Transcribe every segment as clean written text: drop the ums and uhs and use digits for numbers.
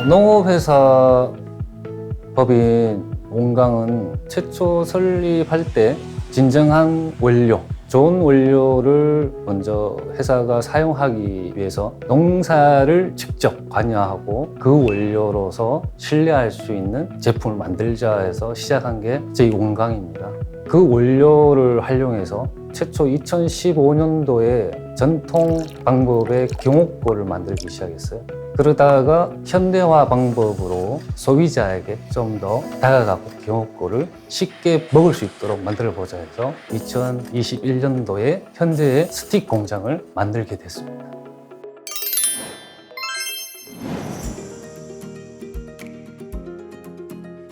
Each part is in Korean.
농업회사 법인 온강은 최초 설립할 때 진정한 원료, 좋은 원료를 먼저 회사가 사용하기 위해서 농사를 직접 관여하고 그 원료로서 신뢰할 수 있는 제품을 만들자 해서 시작한 게 저희 온강입니다. 그 원료를 활용해서 최초 2015년도에 전통 방법의 경옥고를 만들기 시작했어요. 그러다가 현대화 방법으로 소비자에게 좀 더 다가가고 경옥고를 쉽게 먹을 수 있도록 만들어보자 해서 2021년도에 현재의 스틱 공장을 만들게 됐습니다.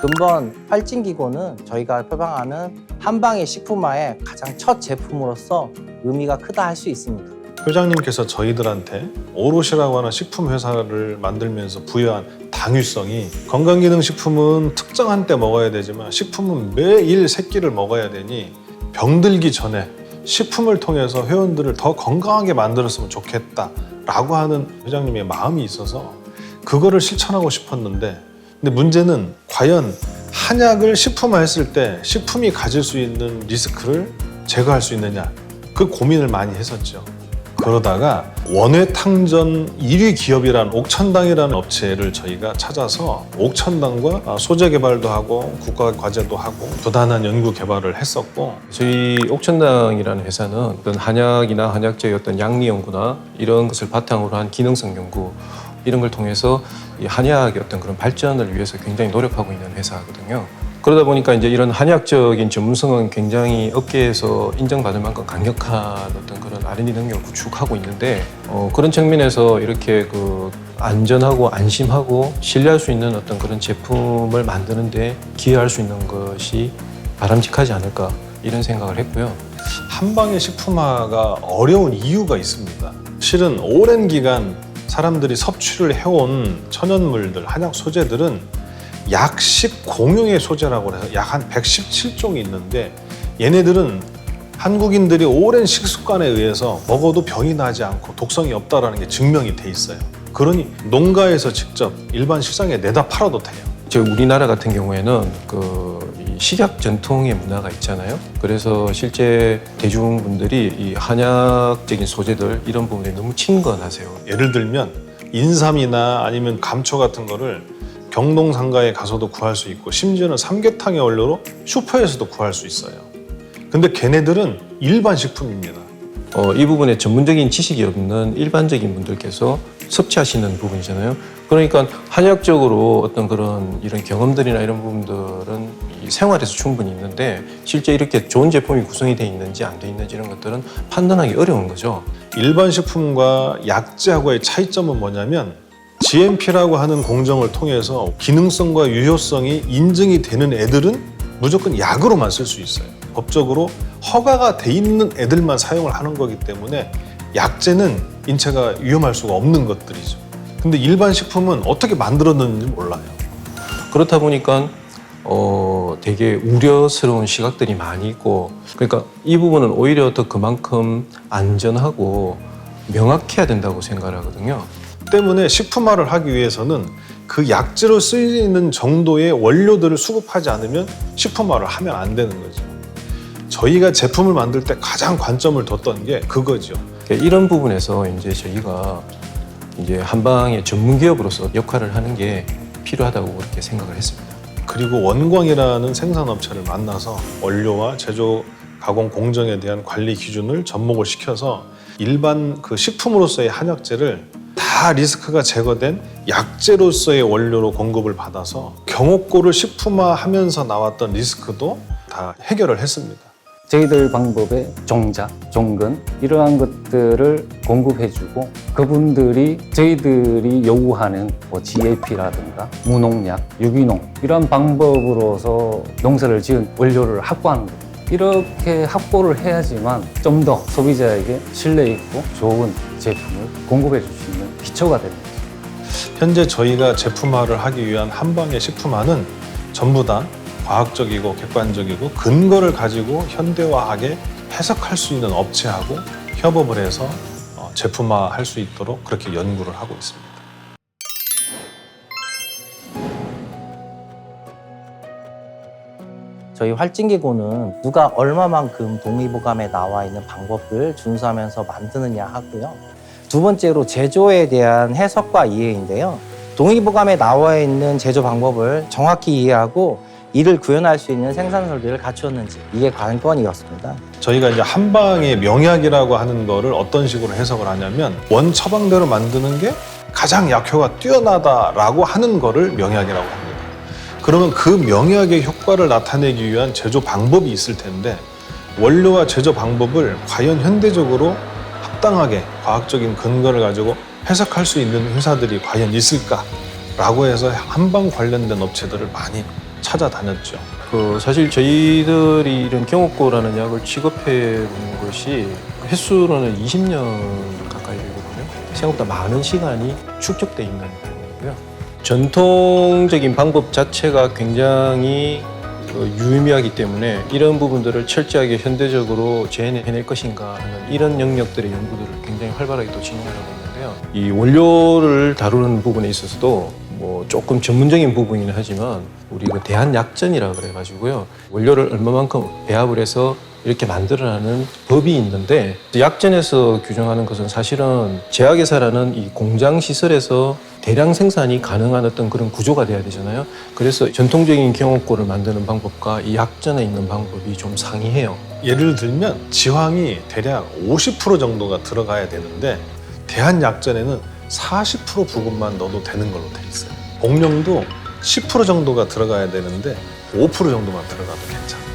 근본 활진기고는 저희가 표방하는 한방의 식품화의 가장 첫 제품으로서 의미가 크다 할 수 있습니다. 회장님께서 저희들한테 오롯이라고 하는 식품 회사를 만들면서 부여한 당위성이 건강기능식품은 특정한 때 먹어야 되지만 식품은 매일 세 끼를 먹어야 되니 병들기 전에 식품을 통해서 회원들을 더 건강하게 만들었으면 좋겠다라고 하는 회장님의 마음이 있어서 그거를 실천하고 싶었는데, 근데 문제는 과연 한약을 식품화했을 때 식품이 가질 수 있는 리스크를 제거할 수 있느냐, 그 고민을 많이 했었죠. 그러다가 원외탕전 1위 기업이란 옥천당이라는 업체를 저희가 찾아서 옥천당과 소재 개발도 하고 국가 과제도 하고 부단한 연구 개발을 했었고, 저희 옥천당이라는 회사는 어떤 한약이나 한약재의 어떤 양리 연구나 이런 것을 바탕으로 한 기능성 연구, 이런 걸 통해서 이 한약의 어떤 그런 발전을 위해서 굉장히 노력하고 있는 회사거든요. 그러다 보니까 이제 이런 한약적인 전문성은 굉장히 업계에서 인정받을 만큼 강력한 어떤 그런 R&D 능력을 구축하고 있는데, 그런 측면에서 이렇게 그 안전하고 안심하고 신뢰할 수 있는 어떤 그런 제품을 만드는데 기여할 수 있는 것이 바람직하지 않을까, 이런 생각을 했고요. 한방의 식품화가 어려운 이유가 있습니다. 실은 오랜 기간 사람들이 섭취를 해온 천연물들, 한약 소재들은 약식 공용의 소재라고 해서 약 한 117종이 있는데, 얘네들은 한국인들이 오랜 식습관에 의해서 먹어도 병이 나지 않고 독성이 없다는 게 증명이 돼 있어요. 그러니 농가에서 직접 일반 시장에 내다 팔아도 돼요. 저희 우리나라 같은 경우에는 이 식약 전통의 문화가 있잖아요. 그래서 실제 대중분들이 이 한약적인 소재들 이런 부분에 너무 친근하세요. 예를 들면 인삼이나 아니면 감초 같은 거를 경동상가에 가서도 구할 수 있고, 심지어는 삼계탕의 원료로 슈퍼에서도 구할 수 있어요. 근데 걔네들은 일반 식품입니다. 이 부분에 전문적인 지식이 없는 일반적인 분들께서 섭취하시는 부분이잖아요. 그러니까 한약적으로 어떤 그런 이런 경험들이나 이런 부분들은 이 생활에서 충분히 있는데, 실제 이렇게 좋은 제품이 구성이 돼 있는지 안 돼 있는지 이런 것들은 판단하기 어려운 거죠. 일반 식품과 약재하고의 차이점은 뭐냐면, GMP라고 하는 공정을 통해서 기능성과 유효성이 인증이 되는 애들은 무조건 약으로만 쓸 수 있어요. 법적으로 허가가 돼 있는 애들만 사용을 하는 거기 때문에 약재는 인체가 위험할 수가 없는 것들이죠. 근데 일반 식품은 어떻게 만들었는지 몰라요. 그렇다 보니까 되게 우려스러운 시각들이 많이 있고, 그러니까 이 부분은 오히려 더 그만큼 안전하고 명확해야 된다고 생각을 하거든요. 때문에 식품화를 하기 위해서는 그 약재로 쓰이는 정도의 원료들을 수급하지 않으면 식품화를 하면 안 되는 거죠. 저희가 제품을 만들 때 가장 관점을 뒀던 게 그거죠. 이런 부분에서 이제 저희가 이제 한방의 전문 기업으로서 역할을 하는 게 필요하다고 그렇게 생각을 했습니다. 그리고 원광이라는 생산업체를 만나서 원료와 제조 가공 공정에 대한 관리 기준을 접목을 시켜서 일반 그 식품으로서의 한약재를 다 리스크가 제거된 약재로서의 원료로 공급을 받아서 경옥고를 식품화하면서 나왔던 리스크도 다 해결을 했습니다. 저희들 방법의 종자, 종근 이러한 것들을 공급해주고, 그분들이 저희들이 요구하는 GAP라든가 무농약, 유기농 이런 방법으로서 농사를 지은 원료를 확보하는 겁니다. 이렇게 확보를 해야지만 좀 더 소비자에게 신뢰 있고 좋은 제품을 공급해 줄 수 있는 기초가 되는 거죠. 현재 저희가 제품화를 하기 위한 한방의 식품화는 전부 다 과학적이고 객관적이고 근거를 가지고 현대화하게 해석할 수 있는 업체하고 협업을 해서 제품화할 수 있도록 그렇게 연구를 하고 있습니다. 저희 활진기구는 누가 얼마만큼 동의보감에 나와 있는 방법을 준수하면서 만드느냐 하고요. 두 번째로 제조에 대한 해석과 이해인데요. 동의보감에 나와 있는 제조 방법을 정확히 이해하고 이를 구현할 수 있는 생산 설비를 갖추었는지, 이게 관건이었습니다. 저희가 이제 한방의 명약이라고 하는 거를 어떤 식으로 해석을 하냐면 원 처방대로 만드는 게 가장 약효가 뛰어나다라고 하는 거를 명약이라고 합니다. 그러면 그 명약의 효과를 나타내기 위한 제조 방법이 있을 텐데 원료와 제조 방법을 과연 현대적으로 합당하게 과학적인 근거를 가지고 해석할 수 있는 회사들이 과연 있을까라고 해서 한방 관련된 업체들을 많이 찾아다녔죠. 사실 저희들이 이런 경옥고라는 약을 취급해 본 것이 횟수로는 20년 가까이 되거든요. 생각보다 많은 시간이 축적돼 있는 부분이고요. 전통적인 방법 자체가 굉장히 유의미하기 때문에 이런 부분들을 철저하게 현대적으로 재해낼 것인가 하는 이런 영역들의 연구들을 굉장히 활발하게 또 진행을 하고 있는데요. 이 원료를 다루는 부분에 있어서도 뭐 조금 전문적인 부분이긴 하지만 우리가 대한약전이라 그래가지고요, 원료를 얼마만큼 배합을 해서 이렇게 만들어라는 법이 있는데, 약전에서 규정하는 것은 사실은 제약회사라는 이 공장 시설에서 대량 생산이 가능한 어떤 그런 구조가 돼야 되잖아요. 그래서 전통적인 경옥고를 만드는 방법과 이 약전에 있는 방법이 좀 상이해요. 예를 들면 지황이 대략 50% 정도가 들어가야 되는데 대한약전에는 40% 부분만 넣어도 되는 걸로 돼 있어요. 복령도 10% 정도가 들어가야 되는데 5% 정도만 들어가도 괜찮아요.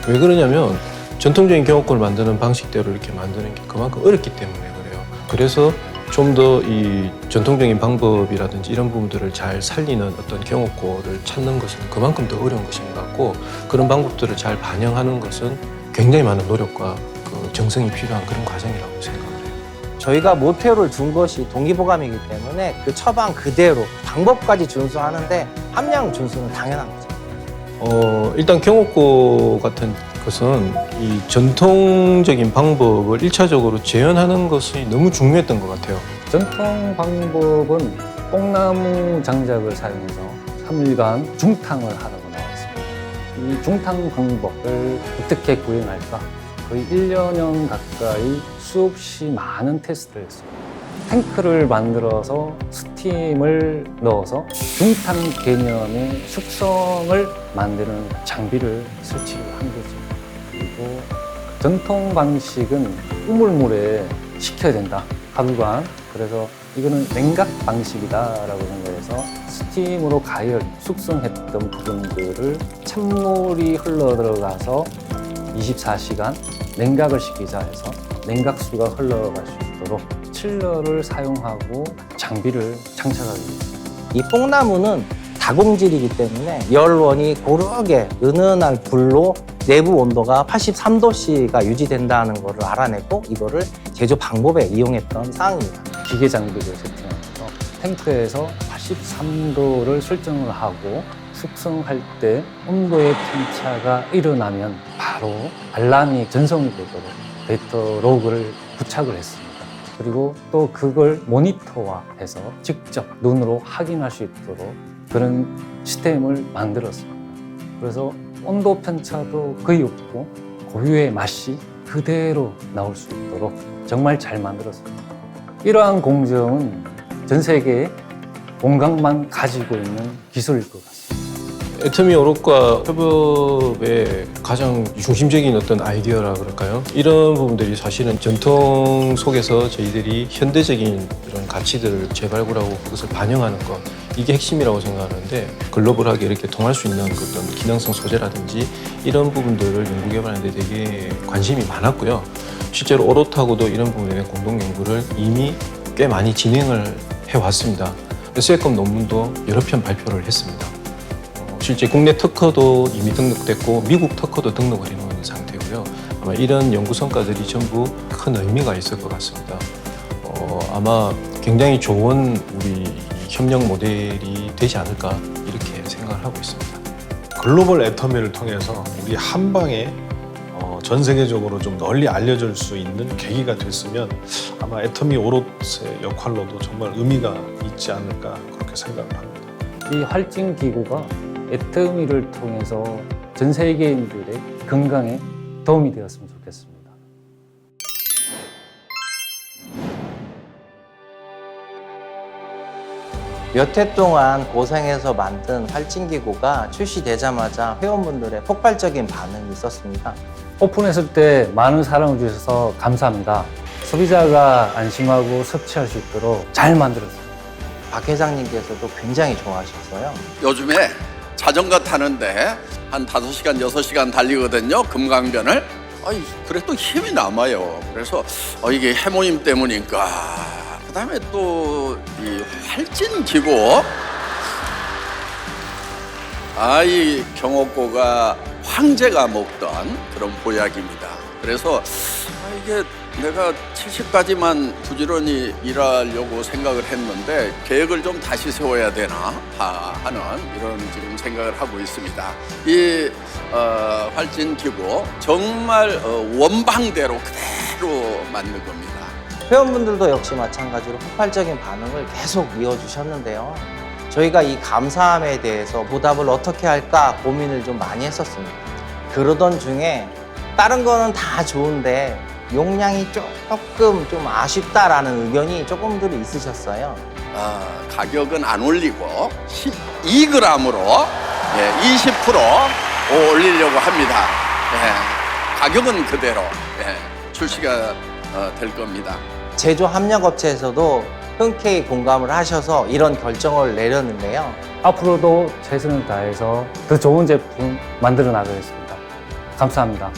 왜 그러냐면 전통적인 경옥고를 만드는 방식대로 이렇게 만드는 게 그만큼 어렵기 때문에 그래요. 그래서 좀 더 이 전통적인 방법이라든지 이런 부분들을 잘 살리는 어떤 경옥고를 찾는 것은 그만큼 더 어려운 것인 것 같고, 그런 방법들을 잘 반영하는 것은 굉장히 많은 노력과 그 정성이 필요한 그런 과정이라고 생각을 해요. 저희가 모태로를 둔 것이 동의보감이기 때문에 그 처방 그대로 방법까지 준수하는데 함량 준수는 당연한 거죠. 일단 경옥고 같은 것은 이 전통적인 방법을 1차적으로 재현하는 것이 너무 중요했던 것 같아요. 전통 방법은 뽕나무 장작을 사용해서 3일간 중탕을 하라고 나와 있습니다. 이 중탕 방법을 어떻게 구현할까? 거의 1년여 가까이 수없이 많은 테스트를 했습니다. 탱크를 만들어서 스팀을 넣어서 중탕 개념의 숙성을 만드는 장비를 설치한 거죠. 그리고 전통 방식은 우물물에 식혀야 된다, 하루간. 그래서 이거는 냉각 방식이다라고 생각해서 스팀으로 가열, 숙성했던 부분들을 찬물이 흘러 들어가서 24시간 냉각을 시키자 해서 냉각수가 흘러갈 수 있도록 칠러를 사용하고 장비를 장착하게 됐습니다. 이 뽕나무는 다공질이기 때문에 열원이 고르게 은은한 불로 내부 온도가 83도씨가 유지된다는 것을 알아내고 이거를 제조 방법에 이용했던 사항입니다. 기계 장비를 세팅하면서 탱크에서 83도를 설정을 하고 숙성할 때 온도의 편차가 일어나면 바로 알람이 전송이 되도록 데이터 로그를 부착을 했습니다. 그리고 또 그걸 모니터화해서 직접 눈으로 확인할 수 있도록 그런 시스템을 만들었습니다. 그래서 온도 편차도 거의 없고 고유의 맛이 그대로 나올 수 있도록 정말 잘 만들었습니다. 이러한 공정은 전 세계에 공각만 가지고 있는 기술일 것 같습니다. 애터미 오롯과 협업의 가장 중심적인 어떤 아이디어라 그럴까요? 이런 부분들이 사실은 전통 속에서 저희들이 현대적인 이런 가치들을 재발굴하고 그것을 반영하는 것, 이게 핵심이라고 생각하는데, 글로벌하게 이렇게 통할 수 있는 그 어떤 기능성 소재라든지 이런 부분들을 연구 개발하는 데 되게 관심이 많았고요. 실제로 오롯하고도 이런 부분에 대한 공동 연구를 이미 꽤 많이 진행을 해왔습니다. SECOM 논문도 여러 편 발표를 했습니다. 실제 국내 특허도 이미 등록됐고 미국 특허도 등록을 해놓은 상태고요. 아마 이런 연구 성과들이 전부 큰 의미가 있을 것 같습니다. 아마 굉장히 좋은 우리 협력 모델이 되지 않을까 이렇게 생각을 하고 있습니다. 글로벌 애터미를 통해서 우리 한방에 전 세계적으로 좀 널리 알려질 수 있는 계기가 됐으면 아마 애터미 오롯의 역할로도 정말 의미가 있지 않을까 그렇게 생각을 합니다. 이 활진 기구가 애터미를 통해서 전 세계인들의 건강에 도움이 되었으면 좋겠습니다. 몇 해 동안 고생해서 만든 활진기구가 출시되자마자 회원분들의 폭발적인 반응이 있었습니다. 오픈했을 때 많은 사랑을 주셔서 감사합니다. 소비자가 안심하고 섭취할 수 있도록 잘 만들었습니다. 박 회장님께서도 굉장히 좋아하셨어요. 요즘에 자전거 타는데 한 5시간, 6시간 달리거든요. 금강변을. 그래도 힘이 남아요. 그래서 이게 해모임 때문인가. 그다음에 또 이 활진기구. 이 경옥고가 황제가 먹던 그런 보약입니다. 그래서 이게 내가 70까지만 부지런히 일하려고 생각을 했는데 계획을 좀 다시 세워야 되나 하는 이런 지금 생각을 하고 있습니다. 이 활진기구 정말 원방대로 그대로 만든 겁니다. 회원분들도 역시 마찬가지로 폭발적인 반응을 계속 이어주셨는데요. 저희가 이 감사함에 대해서 보답을 어떻게 할까 고민을 좀 많이 했었습니다. 그러던 중에 다른 거는 다 좋은데 용량이 조금 좀 아쉽다라는 의견이 조금들 있으셨어요. 가격은 안 올리고 12g으로 20% 올리려고 합니다. 가격은 그대로 출시가 될 겁니다. 제조 협력업체에서도 흔쾌히 공감을 하셔서 이런 결정을 내렸는데요. 앞으로도 최선을 다해서 더 좋은 제품 만들어 나가겠습니다. 감사합니다.